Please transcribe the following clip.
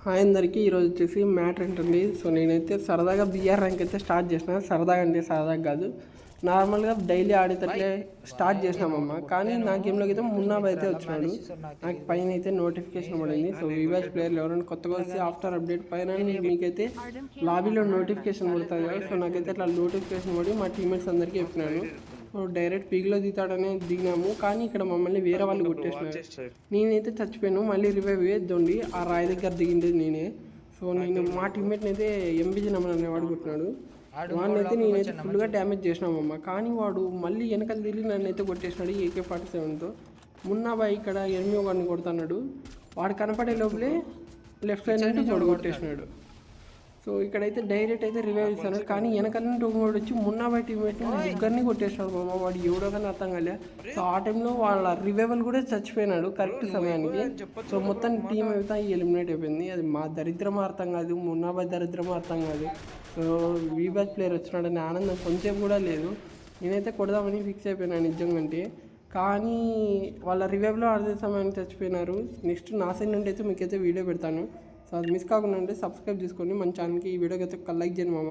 Hi అందరికీ ఈరోజు వచ్చేసి మ్యాటర్ ఏంటండి. సో నేనైతే సరదాగా బిఆర్ ర్యాంక్ అయితే స్టార్ట్ చేసిన. సరదాగా అంటే సరదాగా కాదు, నార్మల్గా డైలీ ఆడేటట్లే స్టార్ట్ చేసినామమ్మ. కానీ నా గేమ్లోకి అయితే మున్నాబ్ అయితే వచ్చినాడు. నాకు పైన అయితే నోటిఫికేషన్ పడింది. సో వివాష్ ప్లేయర్లు ఎవరైనా కొత్తగా వస్తే ఆఫ్టర్ అప్డేట్ పైన మీకైతే లాబీలో నోటిఫికేషన్ పడుతుంది కదా. సో నాకైతే అట్లా నోటిఫికేషన్ పడి మా టీమ్మేట్స్ అందరికీ చెప్పినాను. డైరెక్ట్ పీక్లో దిగుతాడనే దిగినాము, కానీ ఇక్కడ మమ్మల్ని వేరే వాళ్ళు కొట్టేసినారు. నేనైతే చచ్చిపోయాను. మళ్ళీ రివైవ్ వేద్దండి, ఆ రాయి దగ్గర దిగిండేది నేనే. సో నేను మా టీమ్మేట్ని అయితే ఎంబీజీ నమ్మని అనేవాడు కొట్టినాడు. వాడిని అయితే నేనైతే ఫుల్గా డ్యామేజ్ చేసినామమ్మ. కానీ వాడు మళ్ళీ వెనకాల తిరిగి నన్ను అయితే కొట్టేసినాడు AK-47తో. మున్నాబాయ్ ఇక్కడ ఎనిమిది వాడిని కొడుతున్నాడు. వాడు కనపడే లోపలే లెఫ్ట్ సైడ్ నుండి వాడు కొట్టేసినాడు. సో ఇక్కడైతే డైరెక్ట్ అయితే రివైవ్ ఇస్తాడు, కానీ వెనకాల నుండి ఒకటి వచ్చి మున్నాబాయ్ టీమ్మేట్ని ముగ్గురిని కొట్టేసినాడు మామ. వాడు ఎవడో కానీ అర్థం కాలే. సో ఆ టైంలో వాళ్ళ రివైవల్ కూడా చచ్చిపోయినాడు కరెక్ట్ సమయానికి. సో మొత్తం టీం అయితే ఎలిమినేట్ అయిపోయింది. అది మా దరిద్రం అర్థం కాదు, మున్నాబాయ్ దరిద్రం అర్థం కాదు. సో వీబాచ్ ప్లేయర్ వచ్చినాడని ఆనందం కొంచెం కూడా లేదు. నేనైతే కొడదామని ఫిక్స్ అయిపోయినాను నిజంగా. కానీ వాళ్ళ రివైవ్లో అదే సమయానికి చచ్చిపోయినారు. నెక్స్ట్ నా సైడ్ నుండి అయితే మీకైతే వీడియో పెడతాను. సో అది మిస్ కాకుండా ఉంటే సబ్స్క్రైబ్ చేసుకోండి మన ఛానల్కి. ఈ వీడియోకి అయితే ఒక లైక్ చేయండి మామ.